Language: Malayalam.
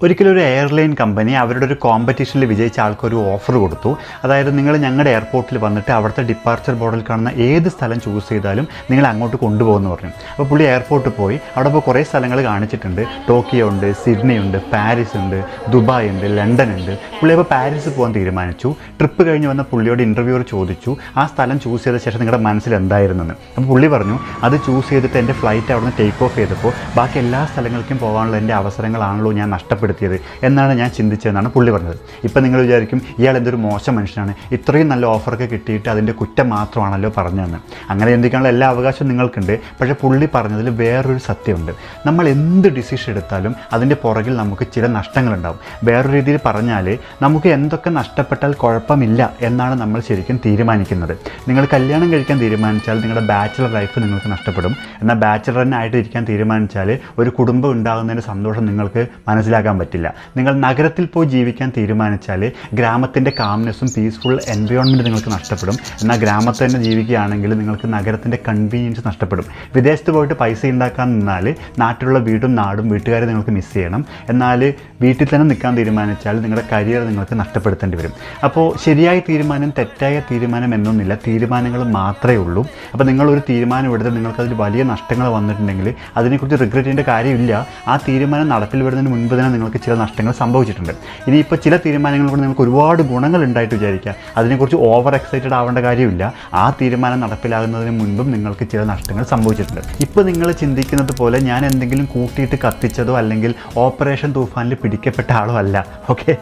ഒരിക്കലും ഒരു എയർലൈൻ കമ്പനി അവരുടെ ഒരു കോമ്പറ്റീഷനിൽ വിജയിച്ച ആൾക്കൊരു ഓഫർ കൊടുത്തു. അതായത് നിങ്ങൾ ഞങ്ങളുടെ എയർപോർട്ടിൽ വന്നിട്ട് അവിടുത്തെ ഡിപ്പാർച്ചർ ബോർഡിൽ കാണുന്ന ഏത് സ്ഥലം ചൂസ് ചെയ്താലും നിങ്ങൾ അങ്ങോട്ട് കൊണ്ടുപോകുമെന്ന് പറഞ്ഞു. അപ്പോൾ പുള്ളി എയർപോർട്ടിൽ പോയി അവിടെ ഇപ്പോൾ കുറേ സ്ഥലങ്ങൾ കാണിച്ചിട്ടുണ്ട്. ടോക്കിയോ ഉണ്ട്, സിഡ്നി ഉണ്ട്, പാരീസ് ഉണ്ട്, ദുബായ് ഉണ്ട്, ലണ്ടൻ ഉണ്ട്. പുള്ളി അപ്പോൾ പാരീസ് പോകാൻ തീരുമാനിച്ചു. ട്രിപ്പ് കഴിഞ്ഞ് വന്ന പുള്ളിയോട് ഇൻ്റർവ്യൂവർ ചോദിച്ചു ആ സ്ഥലം ചൂസ് ചെയ്ത ശേഷം നിങ്ങളുടെ മനസ്സിൽ എന്തായിരുന്നെന്ന്. അപ്പോൾ പുള്ളി പറഞ്ഞു അത് ചൂസ് ചെയ്തിട്ട് എൻ്റെ ഫ്ലൈറ്റ് അവിടെ നിന്ന് ടേക്ക് ഓഫ് ചെയ്തപ്പോൾ ബാക്കി എല്ലാ സ്ഥലങ്ങൾക്കും പോകാനുള്ള എൻ്റെ അവസരങ്ങളാണല്ലോ ഞാൻ നഷ്ടപ്പെടുത്തിയത് എന്നാണ് ഞാൻ ചിന്തിച്ചതെന്നാണ് പുള്ളി പറഞ്ഞത്. ഇപ്പം നിങ്ങൾ വിചാരിക്കും ഇയാൾ എന്തൊരു മോശം മനുഷ്യനാണ്, ഇത്രയും നല്ല ഓഫറൊക്കെ കിട്ടിയിട്ട് അതിൻ്റെ കുറ്റം മാത്രമാണല്ലോ പറഞ്ഞതെന്ന്. അങ്ങനെ ചിന്തിക്കാനുള്ള എല്ലാ അവകാശവും നിങ്ങൾക്കുണ്ട്. പക്ഷേ പുള്ളി പറഞ്ഞതിൽ വേറൊരു സത്യമുണ്ട്. നമ്മൾ എന്ത് ഡിസിഷൻ എടുത്താലും അതിൻ്റെ പുറകിൽ നമുക്ക് ചില നഷ്ടങ്ങളുണ്ടാവും. വേറൊരു രീതിയിൽ പറഞ്ഞാൽ നമുക്ക് എന്തൊക്കെ നഷ്ടപ്പെട്ടാൽ കുഴപ്പമില്ല എന്നാണ് നമ്മൾ ശരിക്കും തീരുമാനിക്കുന്നത്. നിങ്ങൾ കല്യാണം കഴിക്കാൻ തീരുമാനിച്ചാൽ നിങ്ങളുടെ ബാച്ചിലർ ലൈഫ് നിങ്ങൾക്ക് നഷ്ടപ്പെടും. എന്നാൽ ബാച്ചിലർ തന്നെ ആയിട്ട് ഇരിക്കാൻ തീരുമാനിച്ചാൽ ഒരു കുടുംബം ഉണ്ടാകുന്നതിൻ്റെ സന്തോഷം നിങ്ങൾക്ക് മനസ്സിലാക്കാൻ പറ്റില്ല. നിങ്ങൾ നഗരത്തിൽ പോയി ജീവിക്കാൻ തീരുമാനിച്ചാൽ ഗ്രാമത്തിൻ്റെ കാംനെസ്സും പീസ്ഫുൾ എൻവയോൺമെൻറ്റ് നിങ്ങൾക്ക് നഷ്ടപ്പെടും. എന്നാൽ ഗ്രാമത്തിൽ തന്നെ ജീവിക്കുകയാണെങ്കിൽ നിങ്ങൾക്ക് നഗരത്തിൻ്റെ കൺവീനിയൻസ് നഷ്ടപ്പെടും. വിദേശത്ത് പോയിട്ട് പൈസ ഉണ്ടാക്കാൻ നിന്നാൽ നാട്ടിലുള്ള വീടും നാടും വീട്ടുകാരെ നിങ്ങൾക്ക് മിസ് ചെയ്യണം. എന്നാൽ വീട്ടിൽ തന്നെ നിൽക്കാൻ തീരുമാനിച്ചാൽ നിങ്ങളുടെ കരിയർ നിങ്ങൾക്ക് നഷ്ടപ്പെടുത്തേണ്ടി വരും. അപ്പോൾ ശരിയായ തീരുമാനം തെറ്റായ തീരുമാനം എന്നൊന്നില്ല, തീരുമാനങ്ങൾ മാത്രമേ ഉള്ളൂ. അപ്പോൾ നിങ്ങളൊരു തീരുമാനം എടുത്ത് നിങ്ങൾക്കതിൽ വലിയ നഷ്ടങ്ങൾ വന്നിട്ടുണ്ടെങ്കിൽ അതിനെക്കുറിച്ച് റിഗ്രറ്റ് ചെയ്യേണ്ട കാര്യമില്ല. ആ തീരുമാനം നടപ്പിൽ വരുന്നതിന് മുൻപ് തന്നെ നിങ്ങൾക്ക് ചില നഷ്ടങ്ങൾ സംഭവിച്ചിട്ടുണ്ട്. ഇനിയിപ്പോൾ ചില തീരുമാനങ്ങൾ കൊണ്ട് നിങ്ങൾക്ക് ഒരുപാട് ഗുണങ്ങൾ ഉണ്ടായിട്ട് വിചാരിക്കുക, അതിനെക്കുറിച്ച് ഓവർ എക്സൈറ്റഡ് ആവേണ്ട കാര്യമില്ല. ആ തീരുമാനം നടപ്പിലാകുന്നതിന് മുൻപും നിങ്ങൾക്ക് ചില നഷ്ടങ്ങൾ സംഭവിച്ചിട്ടുണ്ട്. ഇപ്പോൾ നിങ്ങൾ ചിന്തിക്കുന്നത് പോലെ ഞാൻ എന്തെങ്കിലും കൂട്ടിയിട്ട് കത്തിച്ചതോ അല്ലെങ്കിൽ ഓപ്പറേഷൻ തൂഫാനിൽ പിടിക്കപ്പെട്ട ആളോ അല്ല. ഓക്കെ.